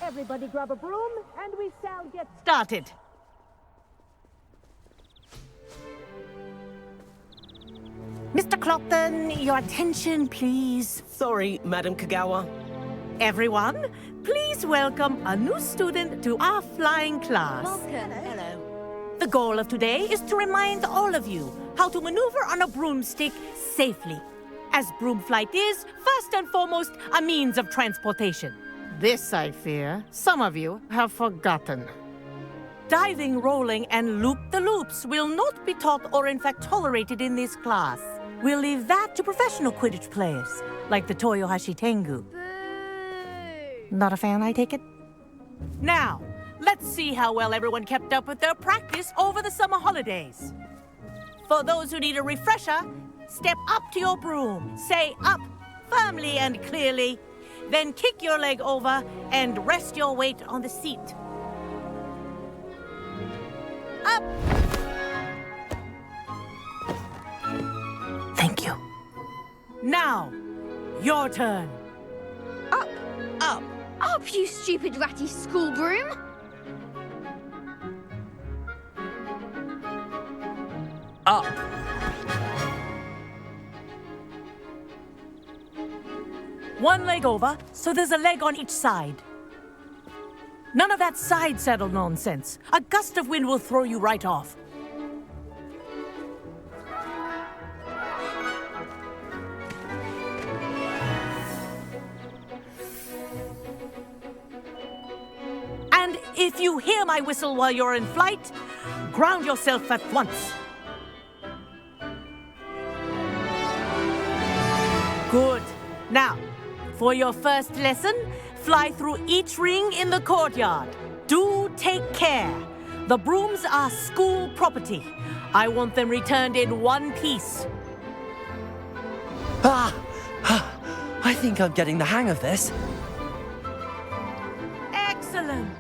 Everybody grab a broom, and we shall get started. Mr. Clopton, your attention, please. Sorry, Madam Kagawa. Everyone, please welcome a new student to our flying class. Welcome. Hello. The goal of today is to remind all of you how to maneuver on a broomstick safely, as broom flight is, first and foremost, a means of transportation. This, I fear, some of you have forgotten. Diving, rolling, and loop-the-loops will not be taught or in fact tolerated in this class. We'll leave that to professional Quidditch players, like the Toyohashi Tengu. Boo! Not a fan, I take it? Now, let's see how well everyone kept up with their practice over the summer holidays. For those who need a refresher, step up to your broom, say up firmly and clearly, then kick your leg over and rest your weight on the seat. Up! Thank you. Now, your turn. Up! Up! Up, you stupid ratty school broom! Up! One leg over, so there's a leg on each side. None of that side saddle nonsense. A gust of wind will throw you right off. And if you hear my whistle while you're in flight, ground yourself at once. Good. Now, for your first lesson, fly through each ring in the courtyard. Do take care. The brooms are school property. I want them returned in one piece. I think I'm getting the hang of this. Excellent.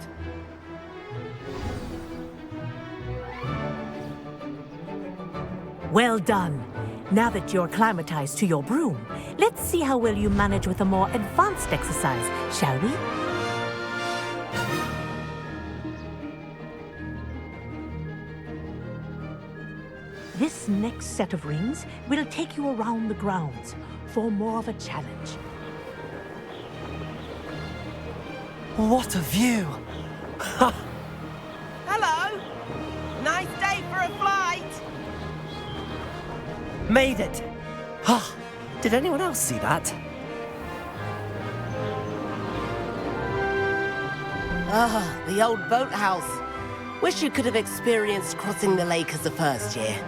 Well done. Now that you're acclimatized to your broom, let's see how well you manage with a more advanced exercise, shall we? This next set of rings will take you around the grounds for more of a challenge. What a view! Hello! Nice day for a flight! Made it! Did anyone else see that? Ah, the old boathouse. Wish you could have experienced crossing the lake as a first year.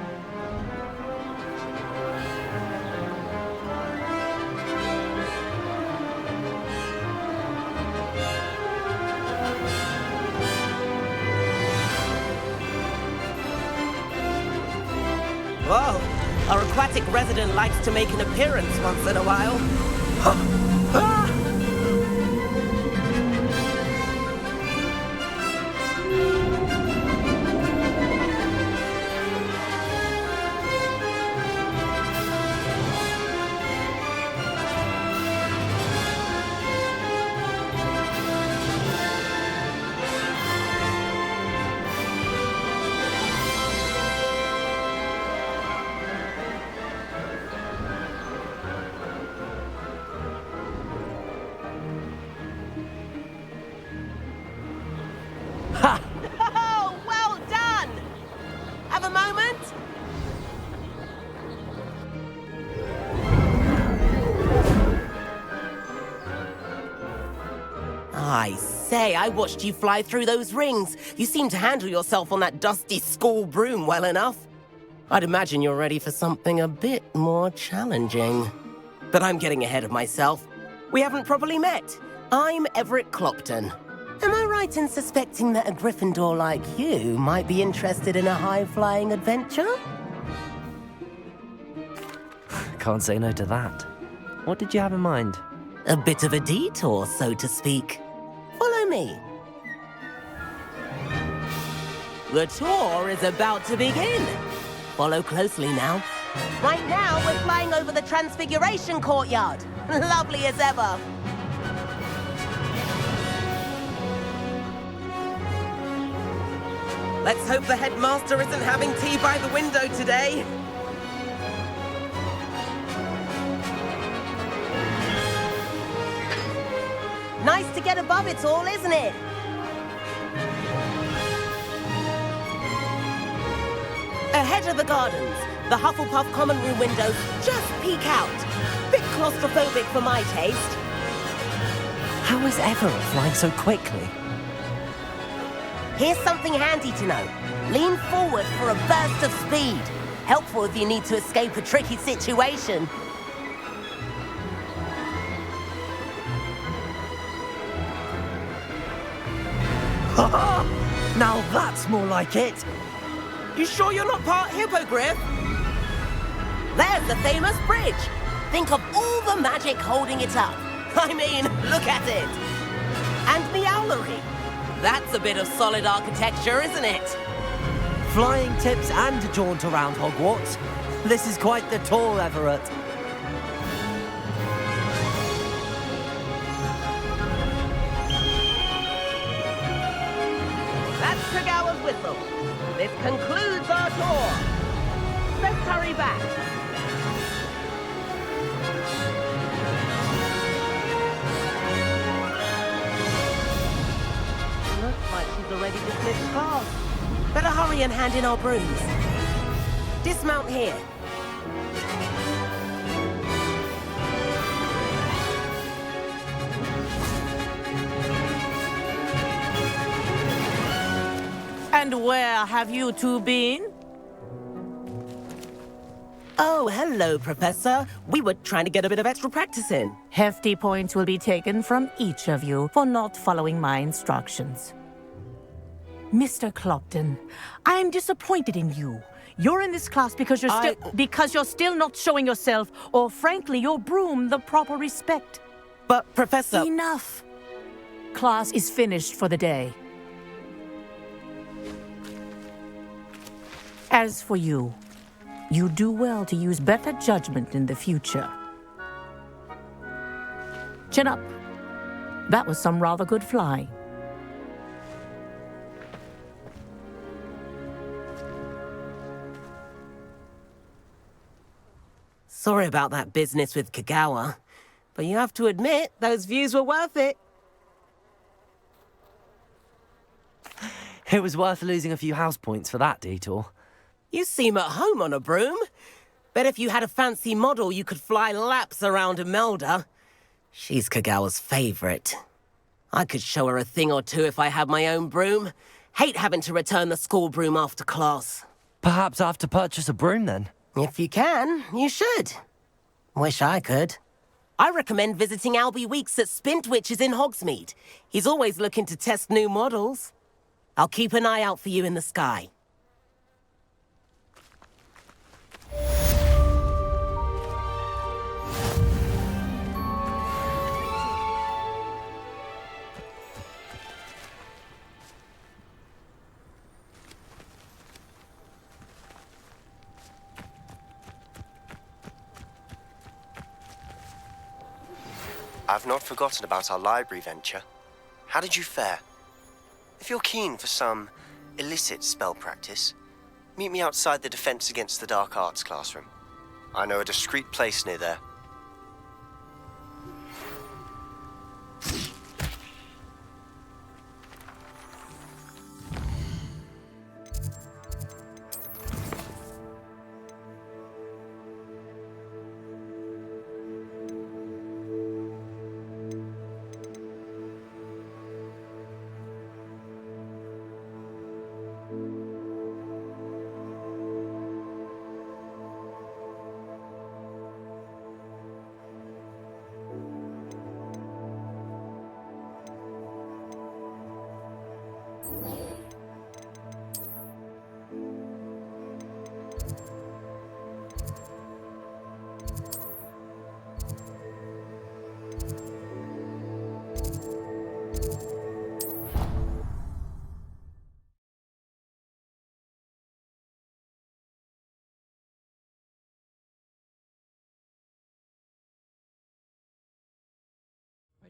Whoa! Our aquatic resident likes to make an appearance once in a while. Oh, well done! Have a moment? I say, I watched you fly through those rings. You seem to handle yourself on that dusty school broom well enough. I'd imagine you're ready for something a bit more challenging. But I'm getting ahead of myself. We haven't properly met. I'm Everett Clopton. Am I right in suspecting that a Gryffindor like you might be interested in a high-flying adventure? Can't say no to that. What did you have in mind? A bit of a detour, so to speak. Follow me. The tour is about to begin. Follow closely now. Right now, we're flying over the Transfiguration Courtyard. Lovely as ever. Let's hope the headmaster isn't having tea by the window today. Nice to get above it all, isn't it? Ahead of the gardens, the Hufflepuff common room windows just peek out. Bit claustrophobic for my taste. How is Everett flying so quickly? Here's something handy to know. Lean forward for a burst of speed. Helpful if you need to escape a tricky situation. Now that's more like it! You sure you're not part hippogriff? There's the famous bridge. Think of all the magic holding it up. I mean, look at it. And Meowlery. That's a bit of solid architecture, isn't it? Flying tips and a jaunt around Hogwarts. This is quite the tour, Everett. That's Kagawa's whistle. This concludes our tour. Let's hurry back. Looks like she's already dismissed class. Better hurry and hand in our brooms. Dismount here. And where have you two been? Oh, hello, Professor. We were trying to get a bit of extra practice in. Hefty points will be taken from each of you for not following my instructions. Mr. Clopton, I'm disappointed in you. You're in this class because you're still not showing yourself, or frankly, your broom the proper respect. But, Professor... Enough. Class is finished for the day. As for you, you do well to use better judgment in the future. Chin up. That was some rather good flying. Sorry about that business with Kagawa, but you have to admit, those views were worth it. It was worth losing a few house points for that detour. You seem at home on a broom. Bet if you had a fancy model, you could fly laps around Imelda. She's Kagawa's favorite. I could show her a thing or two if I had my own broom. Hate having to return the school broom after class. Perhaps I have to purchase a broom then? If you can, you should. Wish I could. I recommend visiting Albie Weeks at Spintwitches in Hogsmeade. He's always looking to test new models. I'll keep an eye out for you in the sky. I've not forgotten about our library venture. How did you fare? If you're keen for some illicit spell practice, meet me outside the Defense Against the Dark Arts classroom. I know a discreet place near there.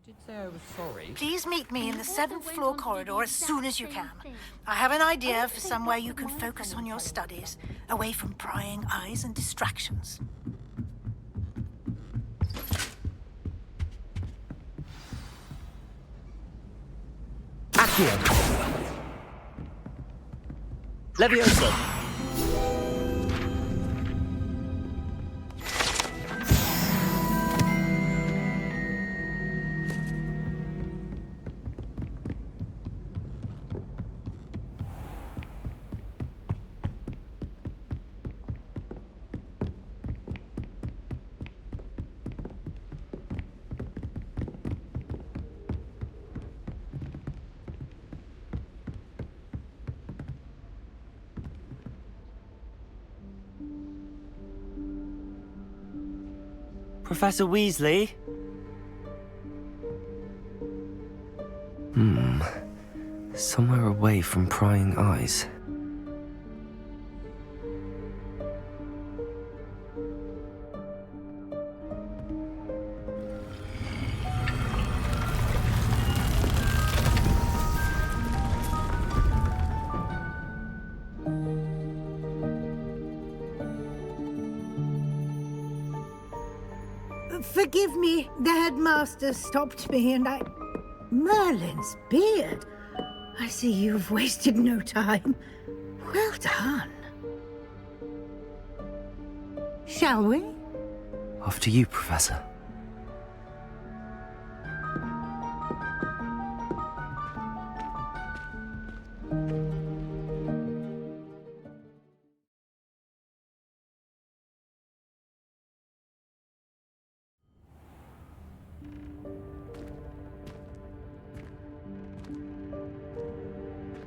did say I was sorry. Please meet me in the 7th floor corridor as soon as you can. I have an idea for somewhere you can focus on your studies, away from prying eyes and distractions. Accio. Levioso. Professor Weasley? Somewhere away from prying eyes. Forgive me, the headmaster stopped me and I... Merlin's beard. I see you've wasted no time. Well done. Shall we? After you, Professor.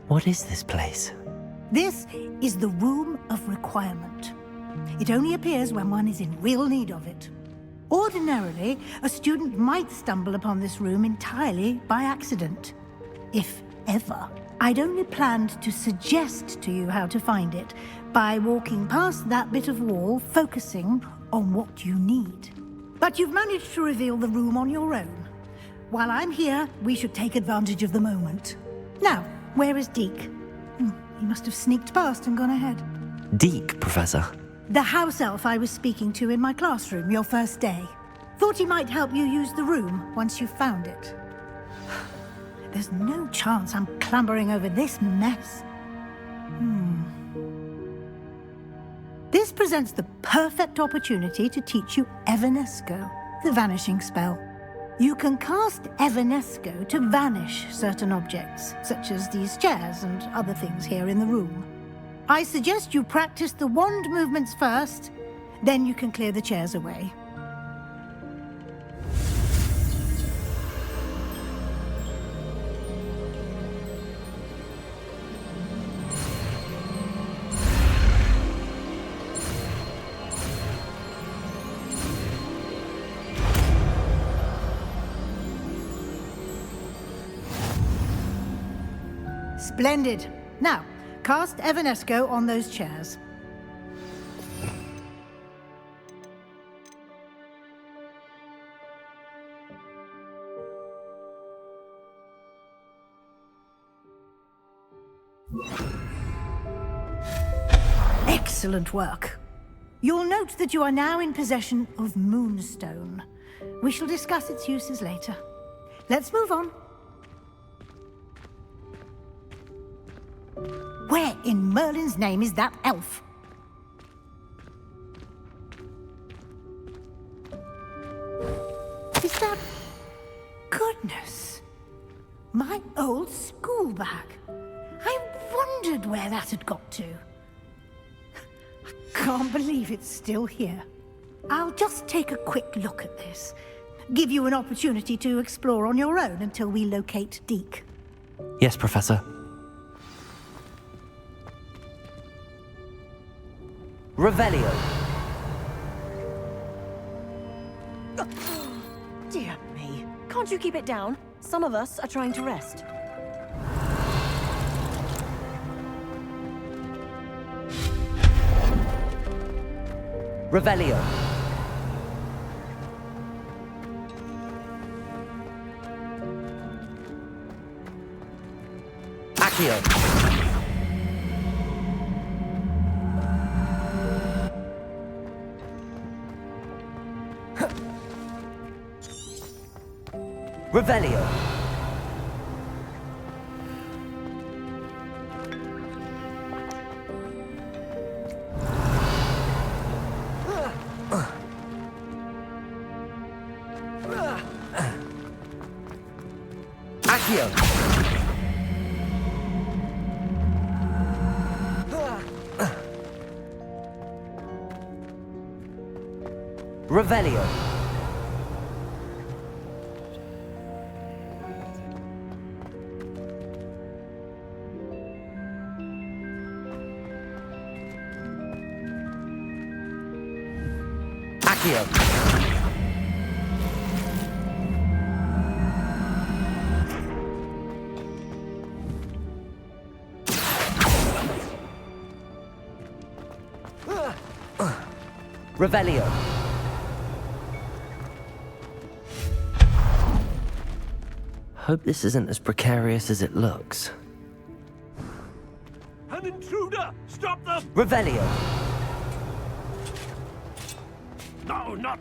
What is this place? This is the Room of Requirement. It only appears when one is in real need of it. Ordinarily, a student might stumble upon this room entirely by accident. If ever. I'd only planned to suggest to you how to find it by walking past that bit of wall, focusing on what you need. But you've managed to reveal the room on your own. While I'm here, we should take advantage of the moment. Now, where is Deke? He must have sneaked past and gone ahead. Deke, Professor. The house elf I was speaking to in my classroom your first day. Thought he might help you use the room once you found it. There's no chance I'm clambering over this mess. This presents the perfect opportunity to teach you Evanesco, the vanishing spell. You can cast Evanesco to vanish certain objects, such as these chairs and other things here in the room. I suggest you practice the wand movements first, then you can clear the chairs away. Splendid. Now, cast Evanesco on those chairs. Excellent work. You'll note that you are now in possession of Moonstone. We shall discuss its uses later. Let's move on. Where in Merlin's name is that elf? Is that... Goodness! My old school bag. I wondered where that had got to. I can't believe it's still here. I'll just take a quick look at this. Give you an opportunity to explore on your own until we locate Deke. Yes, Professor. Revelio. Dear me. Can't you keep it down? Some of us are trying to rest. Revelio. Accio. Revelio. Accio. Revelio. Accio. Revelio. Hope this isn't as precarious as it looks. An intruder! Stop them! Revelio. No, not...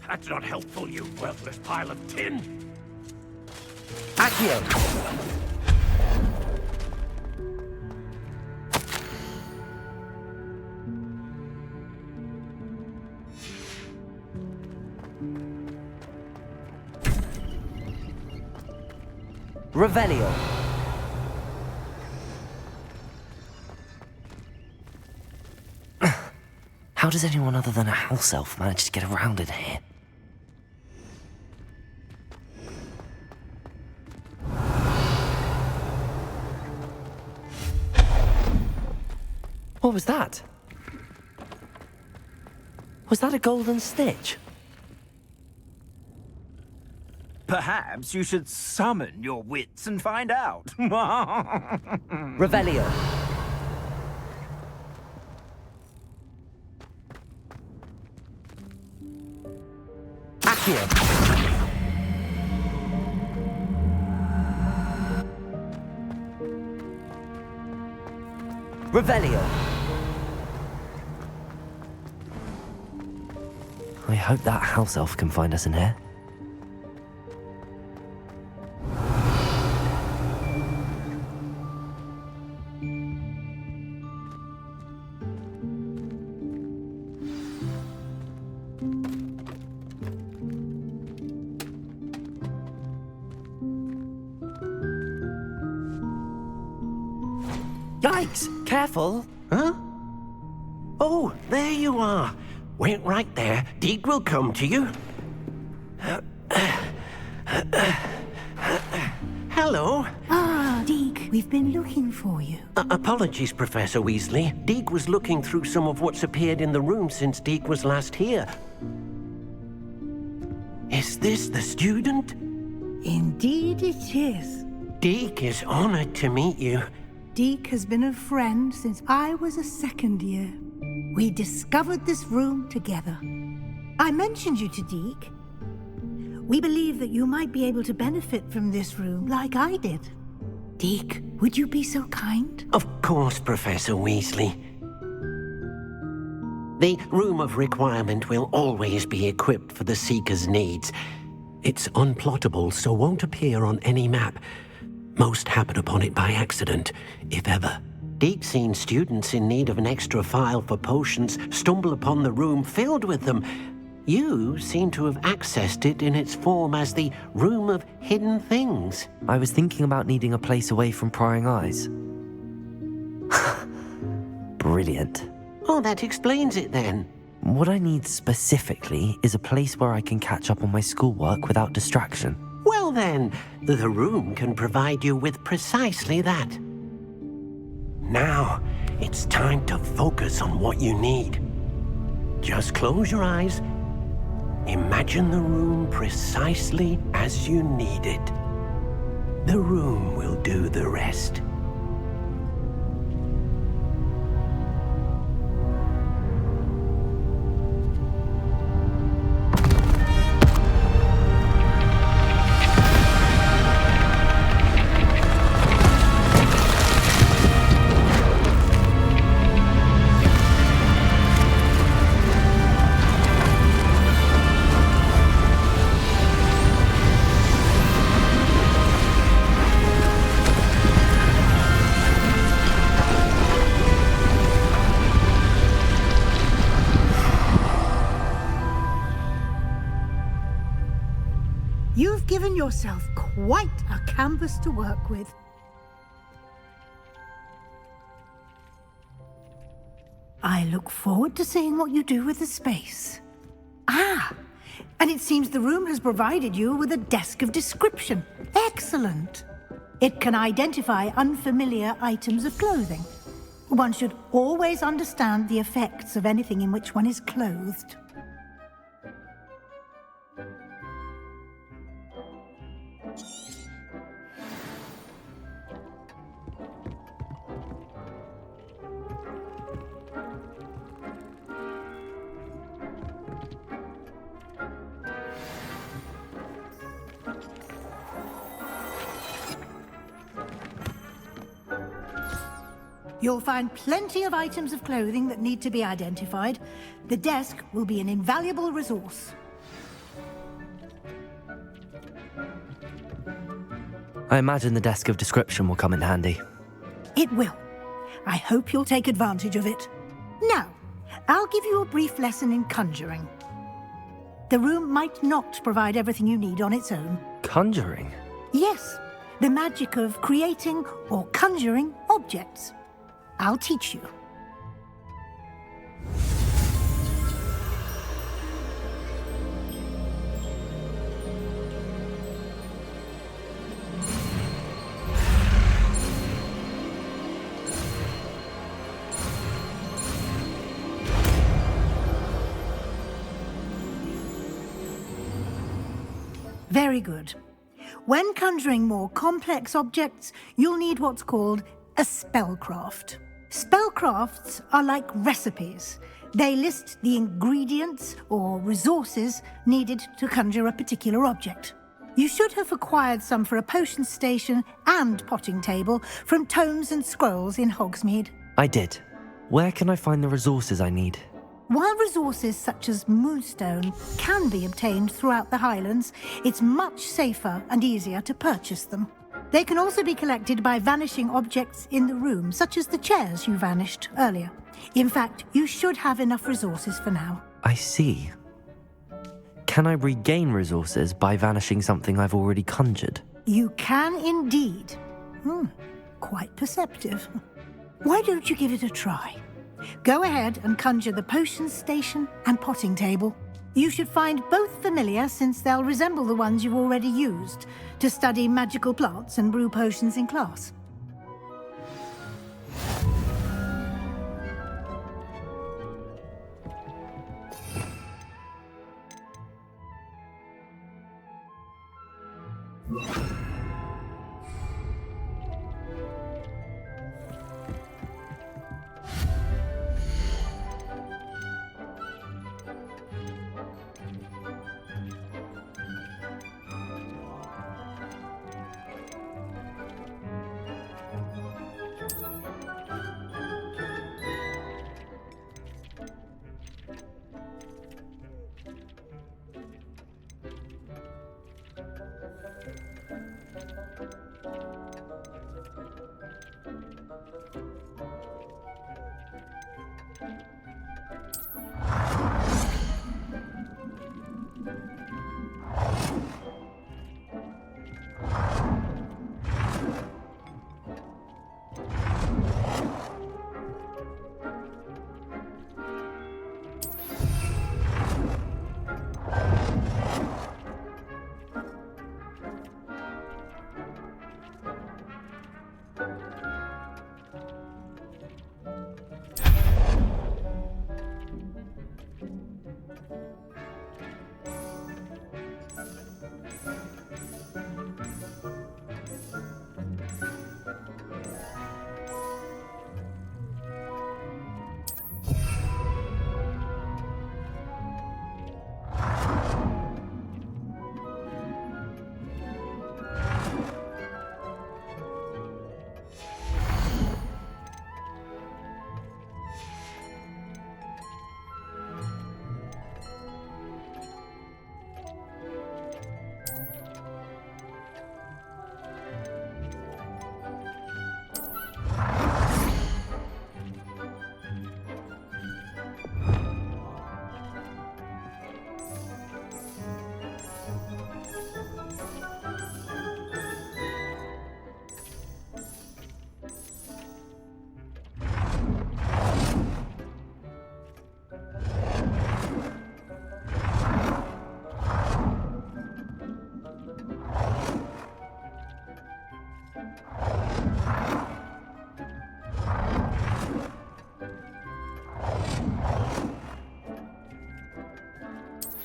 that's not helpful, you worthless pile of tin! Accio. Revelio. How does anyone other than a house elf manage to get around in here? What was that? Was that a golden stitch? Perhaps you should summon your wits and find out. Revelio. Accio. Revelio. I hope that house elf can find us in here. Yikes! Careful! Huh? Oh, there you are. Wait right there. Deke will come to you. Hello. Ah, Deke, we've been looking for you. Apologies, Professor Weasley. Deke was looking through some of what's appeared in the room since Deke was last here. Is this the student? Indeed it is. Deke is honored to meet you. Deke has been a friend since I was a second year. We discovered this room together. I mentioned you to Deke. We believe that you might be able to benefit from this room like I did. Deke, would you be so kind? Of course, Professor Weasley. The Room of Requirement will always be equipped for the Seeker's needs. It's unplottable, so won't appear on any map. Most happen upon it by accident, if ever. Deke's seen students in need of an extra file for potions stumble upon the room filled with them. You seem to have accessed it in its form as the Room of Hidden Things. I was thinking about needing a place away from prying eyes. Brilliant. Oh, that explains it then. What I need specifically is a place where I can catch up on my schoolwork without distraction. Well then, the room can provide you with precisely that. Now, it's time to focus on what you need. Just close your eyes. Imagine the room precisely as you need it. The room will do the rest. given yourself quite a canvas to work with. I look forward to seeing what you do with the space. Ah, and it seems the room has provided you with a desk of description. Excellent. It can identify unfamiliar items of clothing. One should always understand the effects of anything in which one is clothed. You'll find plenty of items of clothing that need to be identified. The desk will be an invaluable resource. I imagine the desk of description will come in handy. It will. I hope you'll take advantage of it. Now, I'll give you a brief lesson in conjuring. The room might not provide everything you need on its own. Conjuring? Yes, the magic of creating or conjuring objects. I'll teach you. Very good. When conjuring more complex objects, you'll need what's called a spellcraft. Spellcrafts are like recipes. They list the ingredients or resources needed to conjure a particular object. You should have acquired some for a potion station and potting table from tomes and scrolls in Hogsmeade. I did. Where can I find the resources I need? While resources such as moonstone can be obtained throughout the Highlands, it's much safer and easier to purchase them. They can also be collected by vanishing objects in the room, such as the chairs you vanished earlier. In fact, you should have enough resources for now. I see. Can I regain resources by vanishing something I've already conjured? You can indeed. Quite perceptive. Why don't you give it a try? Go ahead and conjure the potion station and potting table. You should find both familiar, since they'll resemble the ones you've already used to study magical plants and brew potions in class.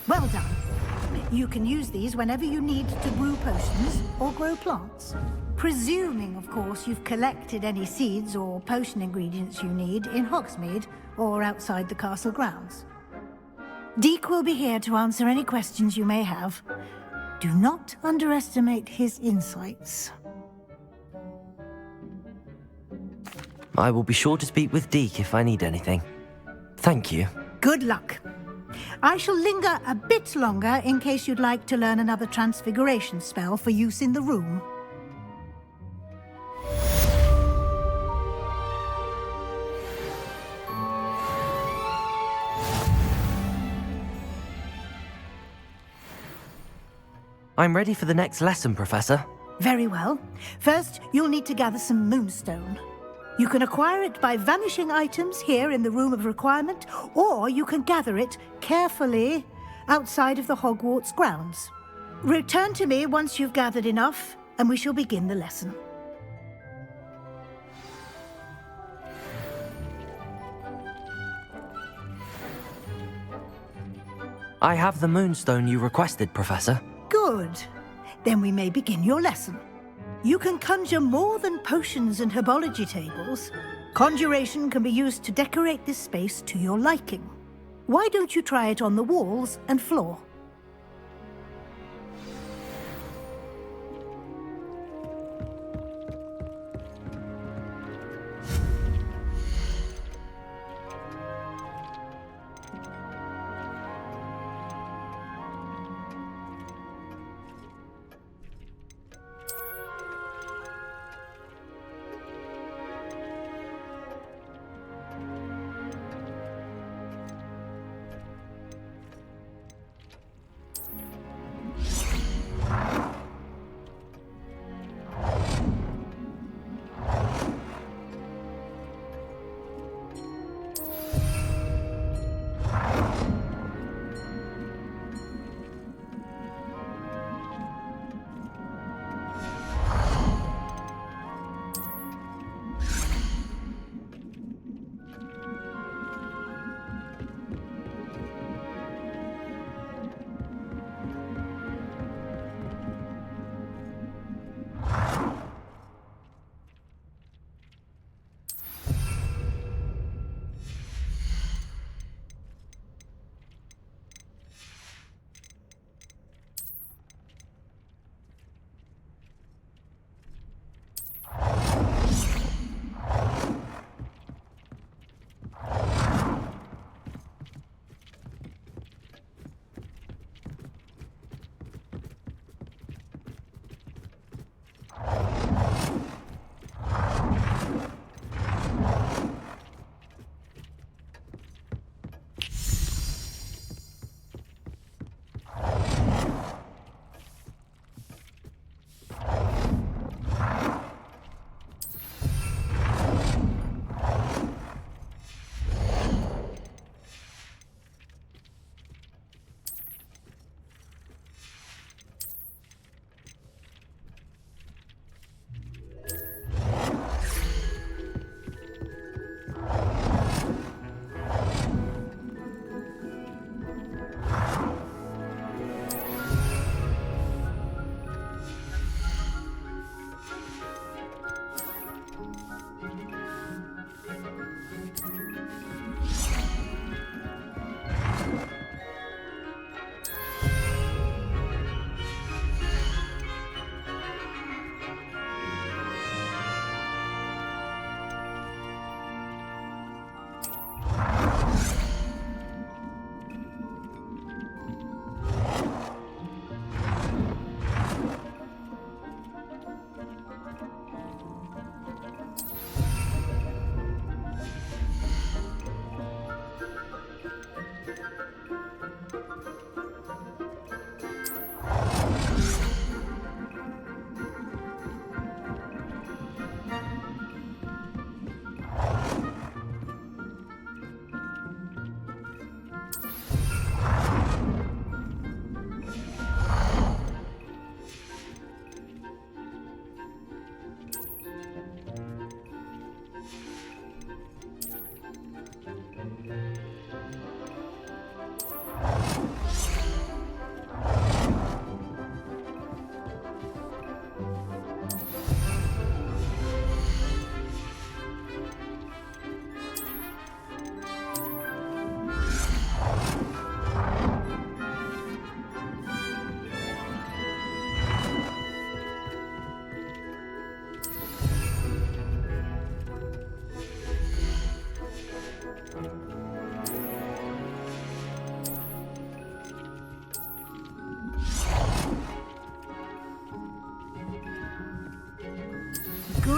Well done. You can use these whenever you need to brew potions or grow plants. Presuming, of course, you've collected any seeds or potion ingredients you need in Hogsmeade or outside the castle grounds. Deek will be here to answer any questions you may have. Do not underestimate his insights. I will be sure to speak with Deke if I need anything. Thank you. Good luck. I shall linger a bit longer in case you'd like to learn another transfiguration spell for use in the room. I'm ready for the next lesson, Professor. Very well. First, you'll need to gather some moonstone. You can acquire it by vanishing items here in the Room of Requirement, or you can gather it carefully outside of the Hogwarts grounds. Return to me once you've gathered enough, and we shall begin the lesson. I have the moonstone you requested, Professor. Good. Then we may begin your lesson. You can conjure more than potions and herbology tables. Conjuration can be used to decorate this space to your liking. Why don't you try it on the walls and floor?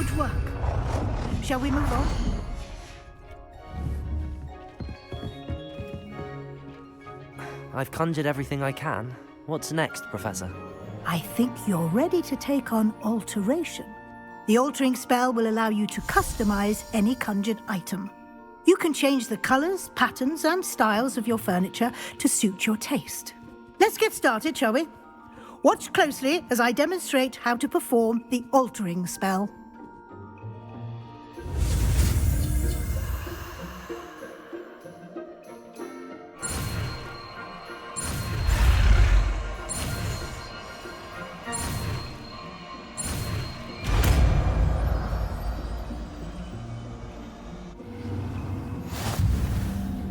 Good work. Shall we move on? I've conjured everything I can. What's next, Professor? I think you're ready to take on alteration. The altering spell will allow you to customize any conjured item. You can change the colors, patterns, and styles of your furniture to suit your taste. Let's get started, shall we? Watch closely as I demonstrate how to perform the altering spell.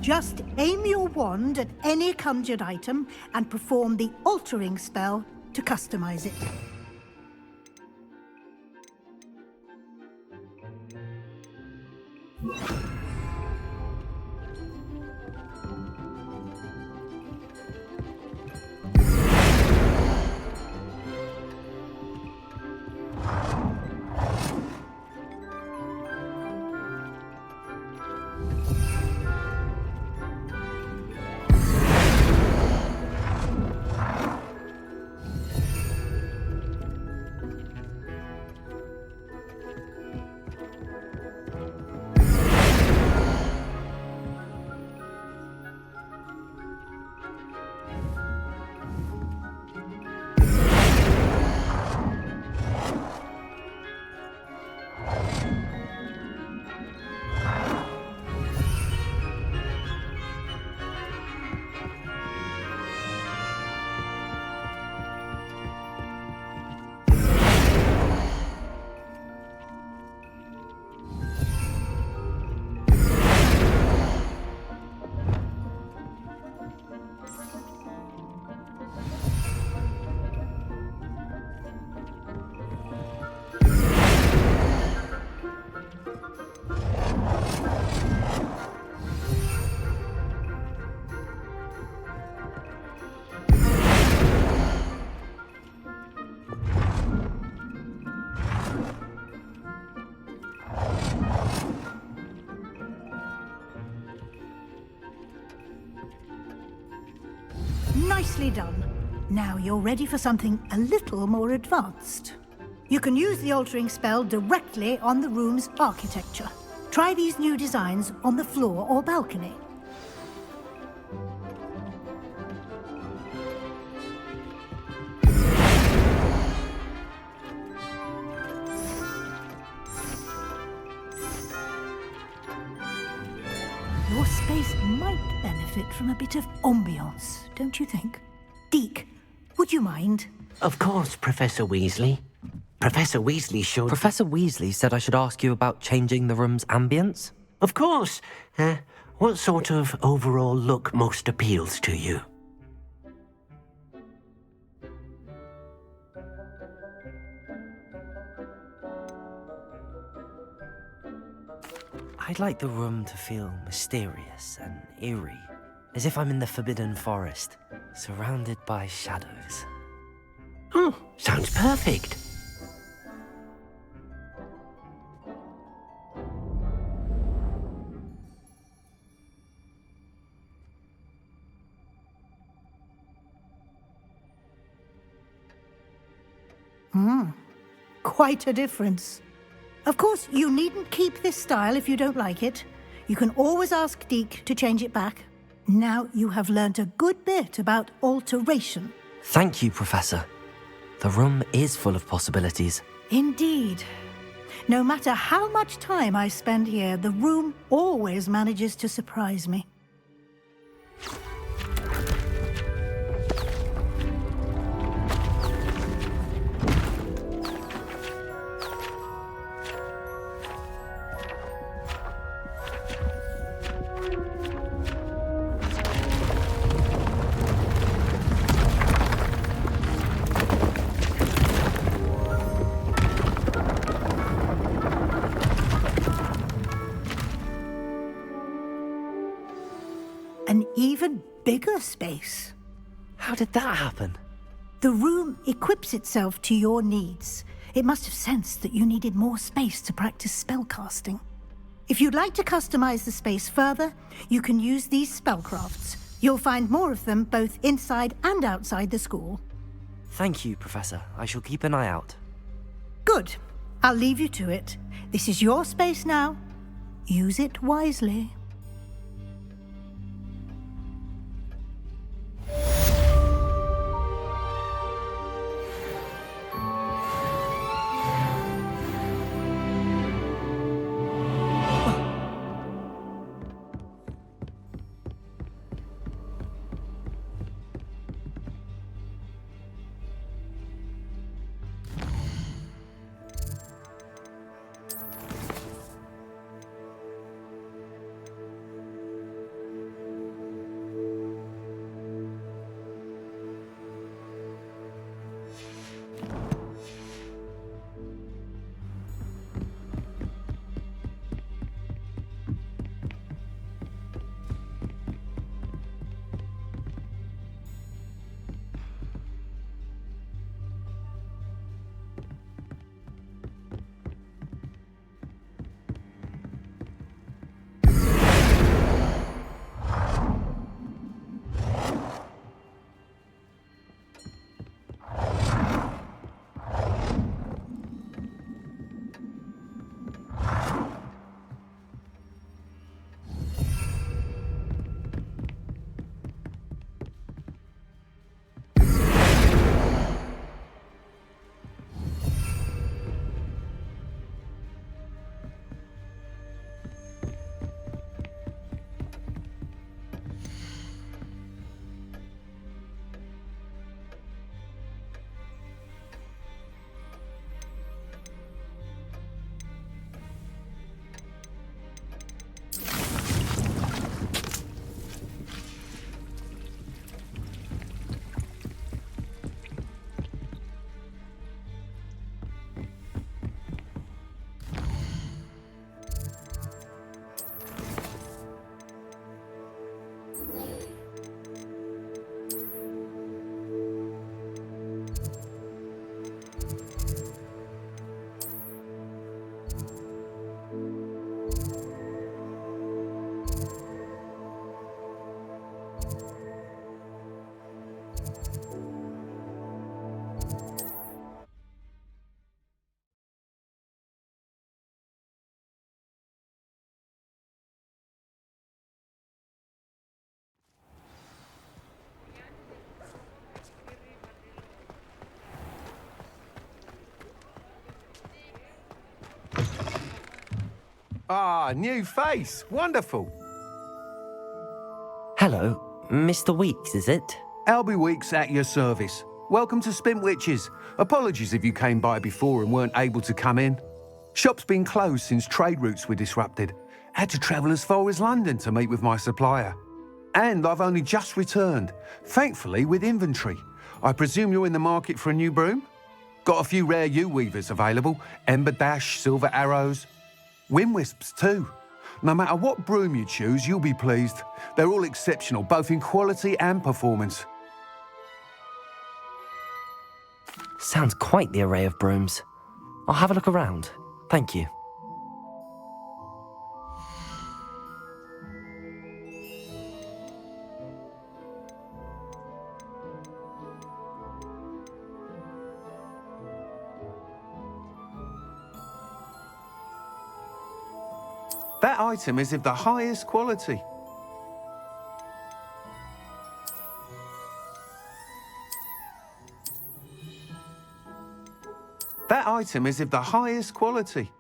Just aim your wand at any conjured item and perform the altering spell to customize it. Nicely done. Now you're ready for something a little more advanced. You can use the altering spell directly on the room's architecture. Try these new designs on the floor or balcony. Your space might benefit from a bit of ambiance, don't you think? Deke, would you mind? Of course, Professor Weasley. Professor Weasley showed... Professor Weasley said I should ask you about changing the room's ambience? Of course. What sort of overall look most appeals to you? I'd like the room to feel mysterious and eerie, as if I'm in the Forbidden Forest, surrounded by shadows. Oh, sounds perfect. Quite a difference. Of course, you needn't keep this style if you don't like it. You can always ask Deke to change it back. Now you have learnt a good bit about alteration. Thank you, Professor. The room is full of possibilities. Indeed. No matter how much time I spend here, the room always manages to surprise me. An even bigger space. How did that happen? The room equips itself to your needs. It must have sensed that you needed more space to practice spellcasting. If you'd like to customize the space further, you can use these spellcrafts. You'll find more of them both inside and outside the school. Thank you, Professor. I shall keep an eye out. Good. I'll leave you to it. This is your space now. Use it wisely. Ah, new face. Wonderful. Hello, Mr. Weeks, is it? Albie Weeks at your service. Welcome to Spintwitches. Apologies if you came by before and weren't able to come in. Shop's been closed since trade routes were disrupted. Had to travel as far as London to meet with my supplier. And I've only just returned, thankfully with inventory. I presume you're in the market for a new broom? Got a few rare yew-weavers available, Ember Dash, Silver Arrows. Wind Wisps too. No matter what broom you choose, you'll be pleased. They're all exceptional, both in quality and performance. Sounds quite the array of brooms. I'll have a look around. Thank you. That item is of the highest quality. That item is of the highest quality.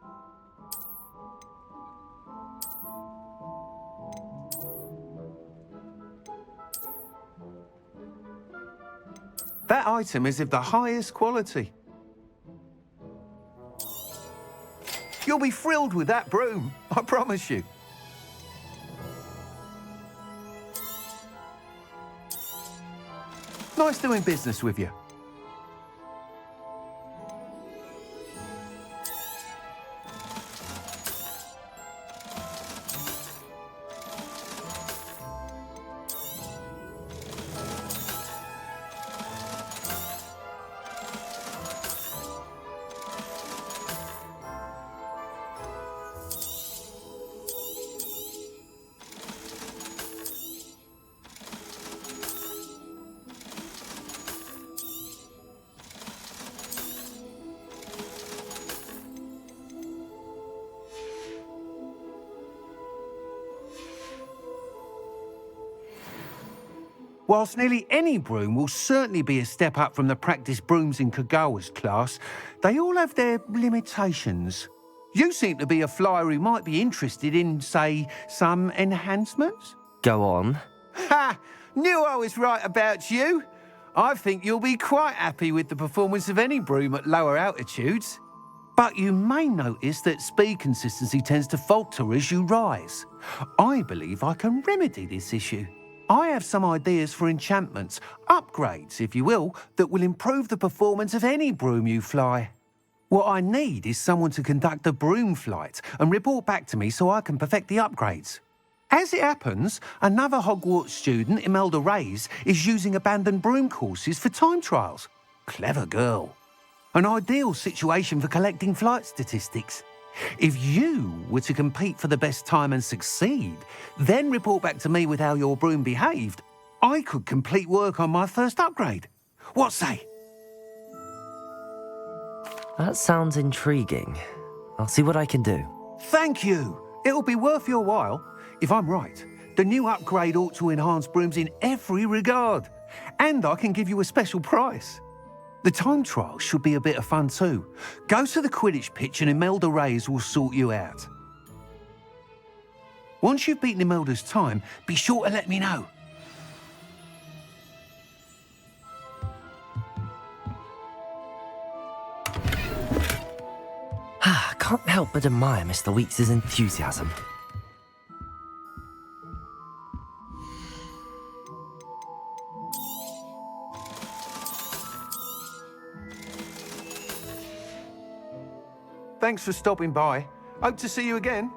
That item is of the highest quality. You'll be thrilled with that broom, I promise you. Nice doing business with you. Whilst nearly any broom will certainly be a step up from the practice brooms in Kagawa's class, they all have their limitations. You seem to be a flyer who might be interested in, say, some enhancements? Go on. Ha! Knew I was right about you. I think you'll be quite happy with the performance of any broom at lower altitudes. But you may notice that speed consistency tends to falter as you rise. I believe I can remedy this issue. I have some ideas for enchantments, upgrades, if you will, that will improve the performance of any broom you fly. What I need is someone to conduct a broom flight and report back to me so I can perfect the upgrades. As it happens, another Hogwarts student, Imelda Reyes, is using abandoned broom courses for time trials. Clever girl. An ideal situation for collecting flight statistics. If you were to compete for the best time and succeed, then report back to me with how your broom behaved, I could complete work on my first upgrade. What say? That sounds intriguing. I'll see what I can do. Thank you. It'll be worth your while. If I'm right, the new upgrade ought to enhance brooms in every regard. And I can give you a special price. The time trial should be a bit of fun too. Go to the Quidditch pitch and Imelda Reyes will sort you out. Once you've beaten Imelda's time, be sure to let me know. Can't help but admire Mr. Weeks' enthusiasm. Thanks for stopping by. Hope to see you again.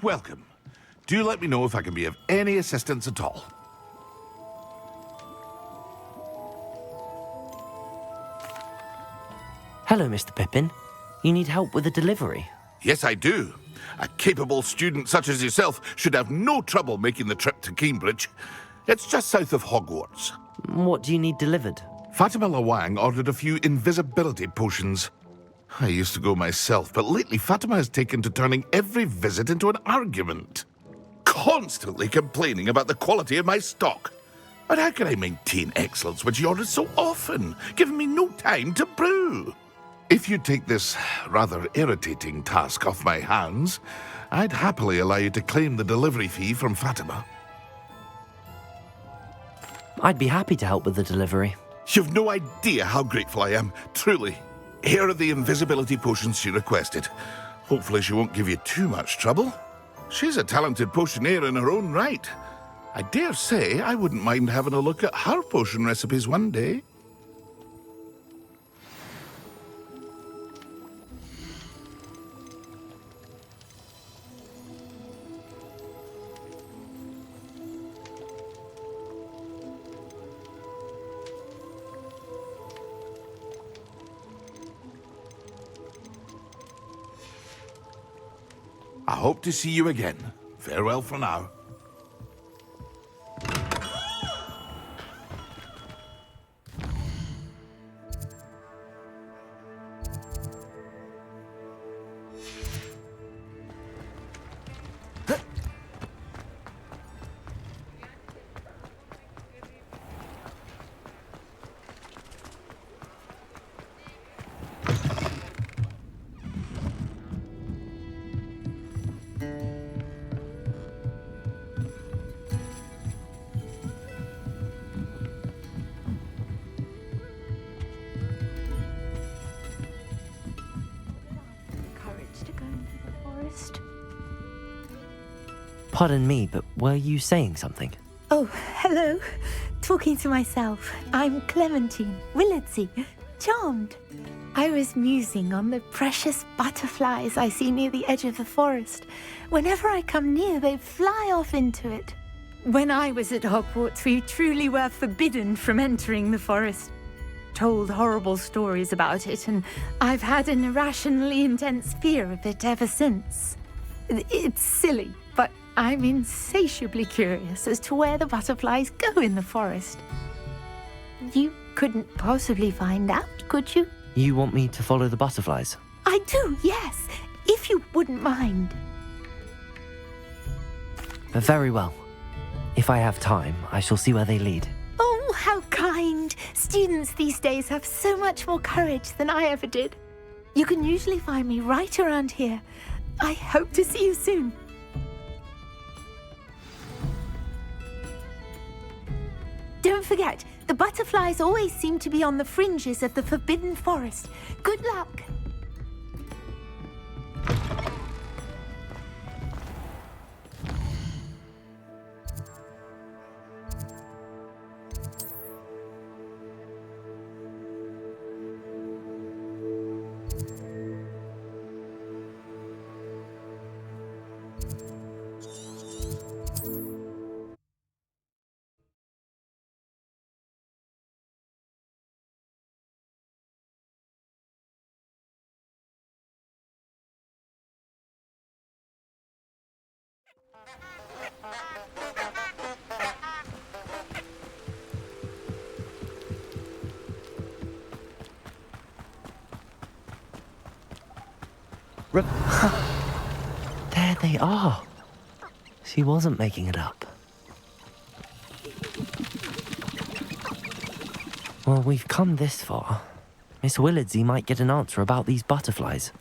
Welcome. Do let me know if I can be of any assistance at all. Hello, Mr. Pippin. You need help with a delivery? Yes, I do. A capable student such as yourself should have no trouble making the trip to Cambridge. It's just south of Hogwarts. What do you need delivered? Fatima Lawang ordered a few invisibility potions. I used to go myself, but lately Fatima has taken to turning every visit into an argument. Constantly complaining about the quality of my stock. But how can I maintain excellence when she orders so often, giving me no time to brew? If you take this rather irritating task off my hands, I'd happily allow you to claim the delivery fee from Fatima. I'd be happy to help with the delivery. You've no idea how grateful I am, truly. Here are the invisibility potions she requested. Hopefully she won't give you too much trouble. She's a talented potioneer in her own right. I dare say I wouldn't mind having a look at her potion recipes one day. I hope to see you again. Farewell for now. Pardon me, but were you saying something? Oh, hello. Talking to myself. I'm Clementine Willardsey. Charmed. I was musing on the precious butterflies I see near the edge of the forest. Whenever I come near, they fly off into it. When I was at Hogwarts, we truly were forbidden from entering the forest. Told horrible stories about it, and I've had an irrationally intense fear of it ever since. It's silly, but I'm insatiably curious as to where the butterflies go in the forest. You couldn't possibly find out, could you? You want me to follow the butterflies? I do, yes, if you wouldn't mind. Very well. If I have time, I shall see where they lead. Oh, how kind. Students these days have so much more courage than I ever did. You can usually find me right around here. I hope to see you soon. Don't forget, the butterflies always seem to be on the fringes of the Forbidden Forest. Good luck. There they are. She wasn't making it up. Well, we've come this far. Miss Willardsey might get an answer about these butterflies.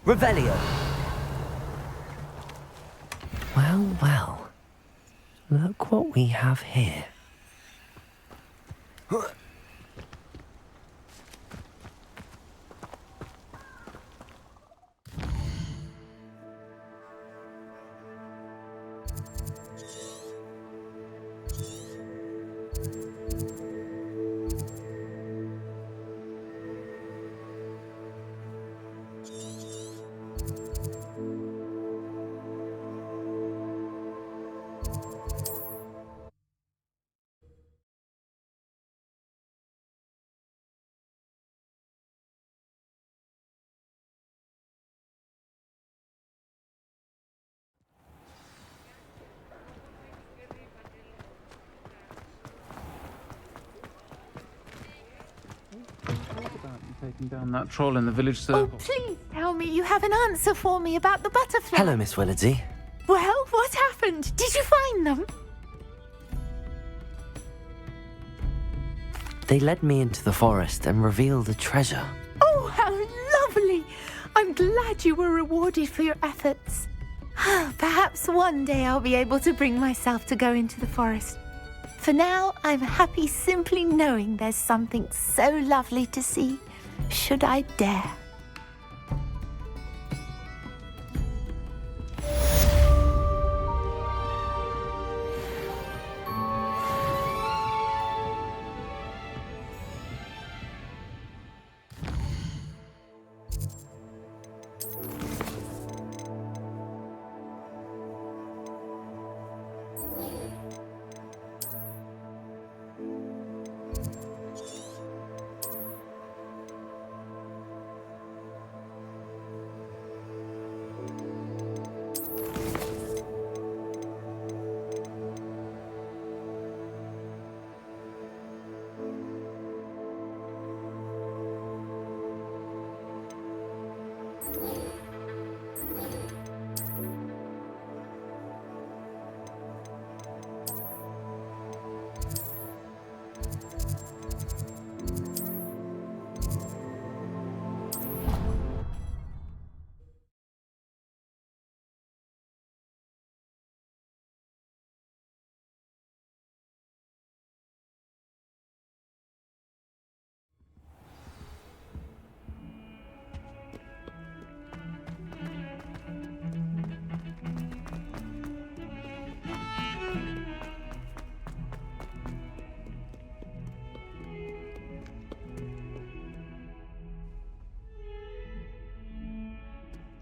Revelio. Well, well. Look what we have here. Taking down that troll in the village Oh, circle. please tell me you have an answer for me about the butterflies. Hello, Miss Willardsey. Well, what happened? Did you find them? They led me into the forest and revealed a treasure. Oh, how lovely! I'm glad you were rewarded for your efforts. Perhaps one day I'll be able to bring myself to go into the forest. For now, I'm happy simply knowing there's something so lovely to see, should I dare.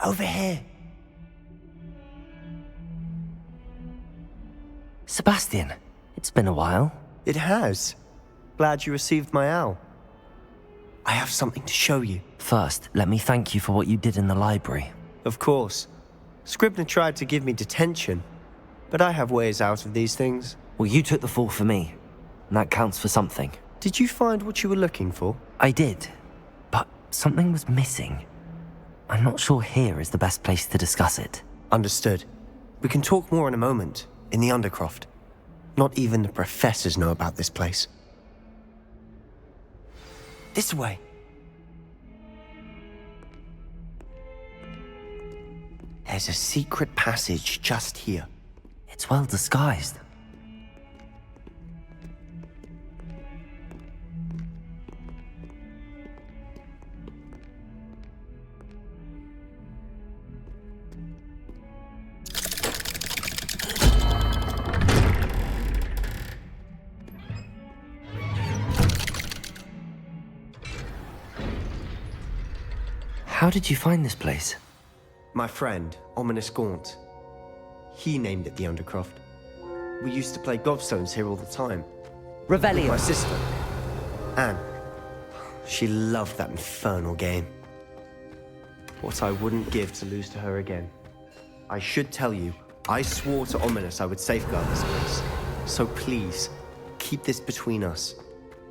Over here. Sebastian, it's been a while. It has. Glad you received my owl. I have something to show you. First, let me thank you for what you did in the library. Of course. Scribner tried to give me detention, but I have ways out of these things. Well, you took the fall for me, and that counts for something. Did you find what you were looking for? I did, but something was missing. I'm not sure here is the best place to discuss it. Understood. We can talk more in a moment, in the Undercroft. Not even the professors know about this place. This way. There's a secret passage just here. It's well disguised. How did you find this place? My friend, Ominous Gaunt. He named it the Undercroft. We used to play gobstones here all the time. Revelio. My sister, Anne. She loved that infernal game. What I wouldn't give to lose to her again. I should tell you, I swore to Ominous I would safeguard this place. So please, keep this between us.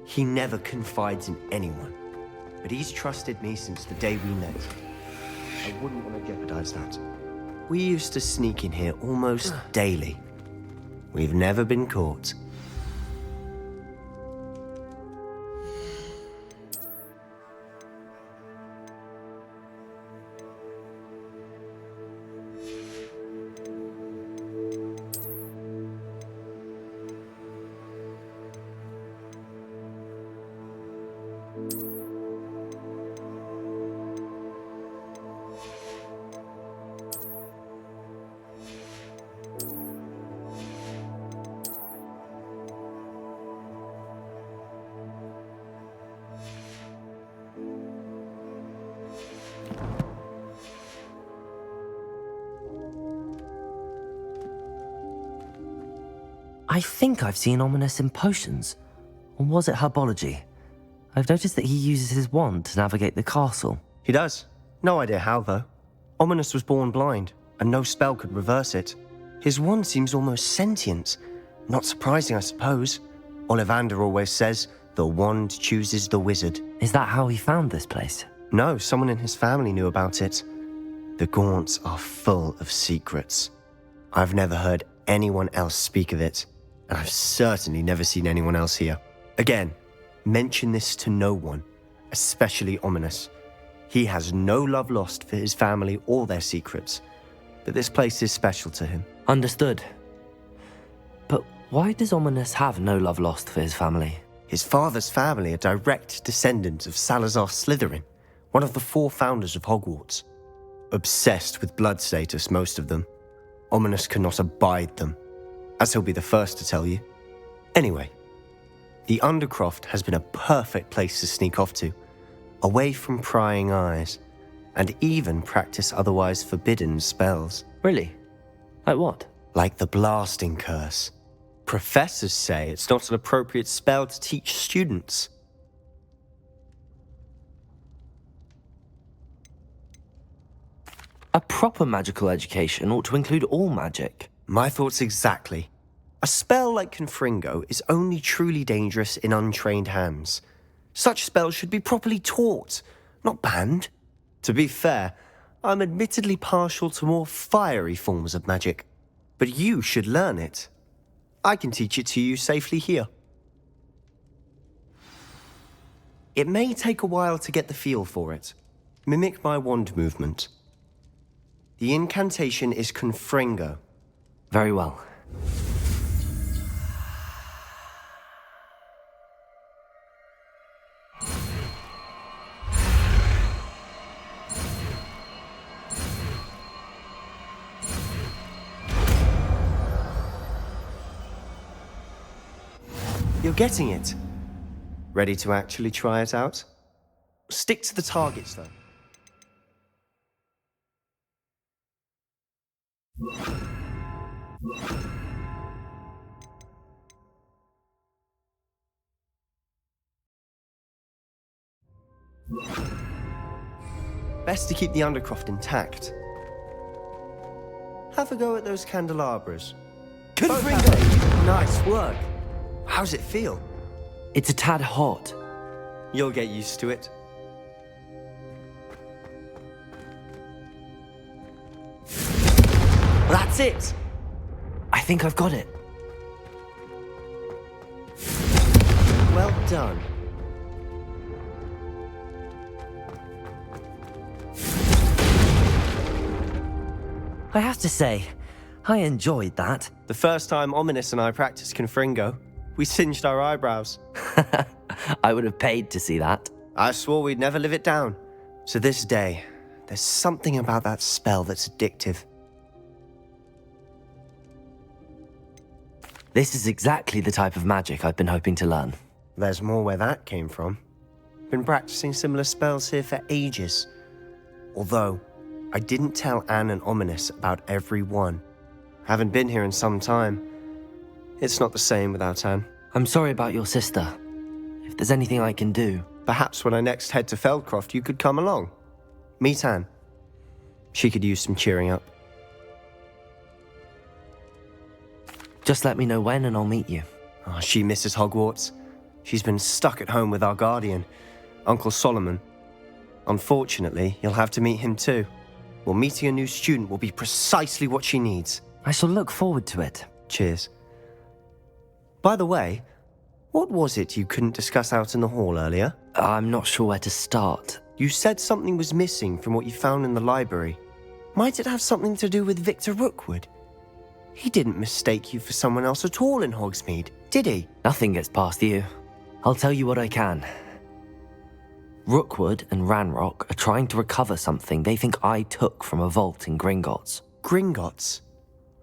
He never confides in anyone. But he's trusted me since the day we met. I wouldn't want to jeopardize that. We used to sneak in here almost daily. We've never been caught. I think I've seen Ominous in potions. Or was it herbology? I've noticed that he uses his wand to navigate the castle. He does. No idea how, though. Ominous was born blind, and no spell could reverse it. His wand seems almost sentient. Not surprising, I suppose. Ollivander always says, the wand chooses the wizard. Is that how he found this place? No, someone in his family knew about it. The Gaunts are full of secrets. I've never heard anyone else speak of it, and I've certainly never seen anyone else here. Again, mention this to no one, especially Ominous. He has no love lost for his family or their secrets, but this place is special to him. Understood. But why does Ominous have no love lost for his family? His father's family are direct descendants of Salazar Slytherin, one of the 4 founders of Hogwarts. Obsessed with blood status, most of them. Ominous cannot abide them, as he'll be the first to tell you. Anyway, the Undercroft has been a perfect place to sneak off to, away from prying eyes, and even practice otherwise forbidden spells. Really? Like what? Like the blasting curse. Professors say it's not an appropriate spell to teach students. A proper magical education ought to include all magic. My thoughts exactly. A spell like Confringo is only truly dangerous in untrained hands. Such spells should be properly taught, not banned. To be fair, I'm admittedly partial to more fiery forms of magic, but you should learn it. I can teach it to you safely here. It may take a while to get the feel for it. Mimic my wand movement. The incantation is Confringo. Very well. You're getting it. Ready to actually try it out? Stick to the targets, though. Best to keep the undercroft intact. Have a go at those candelabras. Confringo! Nice work. How's it feel? It's a tad hot. You'll get used to it. That's it! I think I've got it. Well done. I have to say, I enjoyed that. The first time Ominous and I practiced Confringo, we singed our eyebrows. I would have paid to see that. I swore we'd never live it down. To this day, there's something about that spell that's addictive. This is exactly the type of magic I've been hoping to learn. There's more where that came from. Been practicing similar spells here for ages. Although, I didn't tell Anne and Ominous about every one. Haven't been here in some time. It's not the same without Anne. I'm sorry about your sister. If there's anything I can do... Perhaps when I next head to Feldcroft, you could come along. Meet Anne. She could use some cheering up. Just let me know when and I'll meet you. Oh, she misses Hogwarts. She's been stuck at home with our guardian, Uncle Solomon. Unfortunately, you'll have to meet him too. Well, meeting a new student will be precisely what she needs. I shall look forward to it. Cheers. By the way, what was it you couldn't discuss out in the hall earlier? I'm not sure where to start. You said something was missing from what you found in the library. Might it have something to do with Victor Rookwood? He didn't mistake you for someone else at all in Hogsmeade, did he? Nothing gets past you. I'll tell you what I can. Rookwood and Ranrock are trying to recover something they think I took from a vault in Gringotts. Gringotts?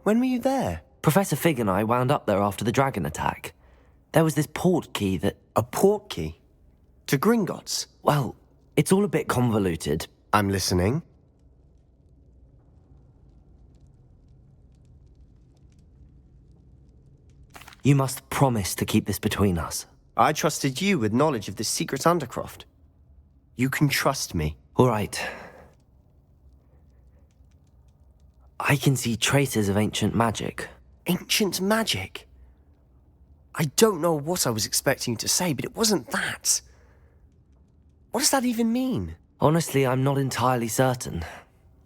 When were you there? Professor Fig and I wound up there after the dragon attack. There was this port key that... A port key? To Gringotts? Well, it's all a bit convoluted. I'm listening. You must promise to keep this between us. I trusted you with knowledge of the secret undercroft. You can trust me. All right. I can see traces of ancient magic. Ancient magic? I don't know what I was expecting you to say, but it wasn't that. What does that even mean? Honestly, I'm not entirely certain.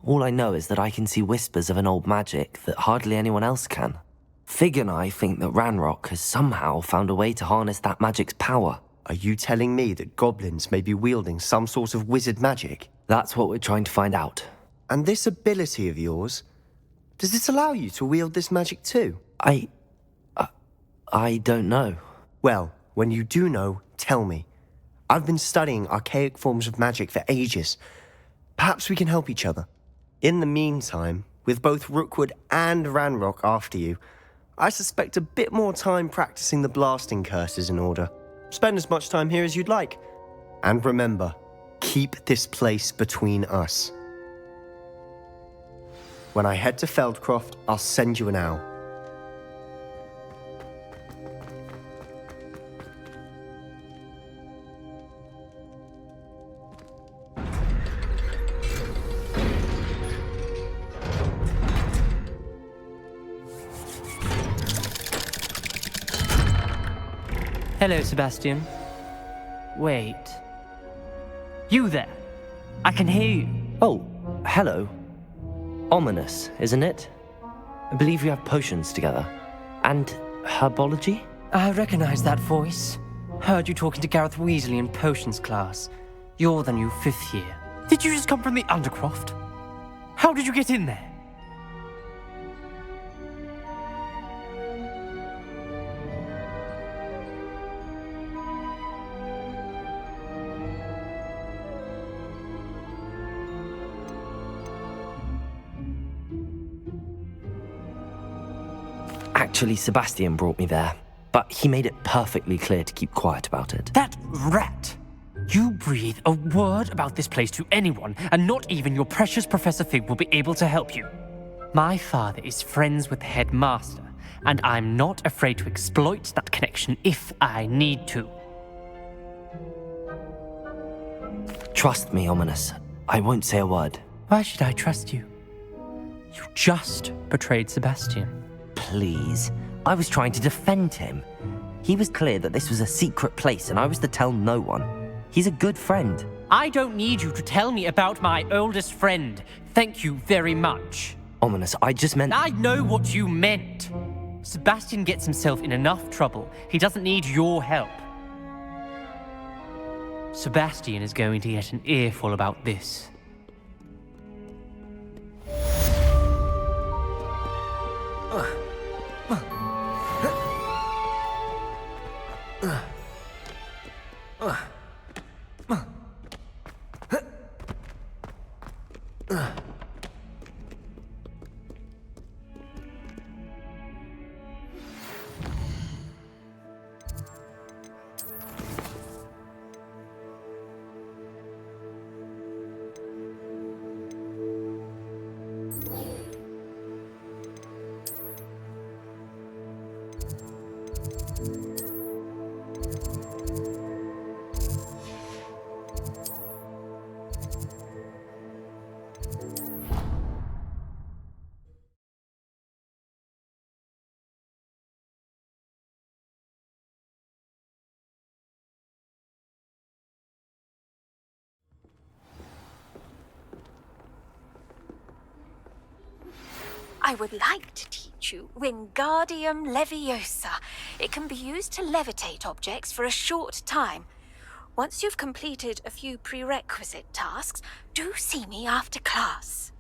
All I know is that I can see whispers of an old magic that hardly anyone else can. Fig and I think that Ranrock has somehow found a way to harness that magic's power. Are you telling me that goblins may be wielding some sort of wizard magic? That's what we're trying to find out. And this ability of yours, does it allow you to wield this magic too? I don't know. Well, when you do know, tell me. I've been studying archaic forms of magic for ages. Perhaps we can help each other. In the meantime, with both Rookwood and Ranrock after you, I suspect a bit more time practicing the blasting curse is in order. Spend as much time here as you'd like. And remember, keep this place between us. When I head to Feldcroft, I'll send you an owl. Hello, Sebastian. Wait. You there? I can hear you. Oh, hello. Ominous, isn't it? I believe we have potions together. And herbology? I recognize that voice. Heard you talking to Gareth Weasley in potions class. You're the new 5th year. Did you just come from the Undercroft? How did you get in there? Actually, Sebastian brought me there, but he made it perfectly clear to keep quiet about it. That rat! You breathe a word about this place to anyone, and not even your precious Professor Fig will be able to help you. My father is friends with the headmaster, and I'm not afraid to exploit that connection if I need to. Trust me, Ominous. I won't say a word. Why should I trust you? You just betrayed Sebastian. Please. I was trying to defend him. He was clear that this was a secret place and I was to tell no one. He's a good friend. I don't need you to tell me about my oldest friend. Thank you very much. Ominous, I just meant... I know what you meant. Sebastian gets himself in enough trouble. He doesn't need your help. Sebastian is going to get an earful about this. I would like to teach you Wingardium Leviosa. It can be used to levitate objects for a short time. Once you've completed a few prerequisite tasks, do see me after class.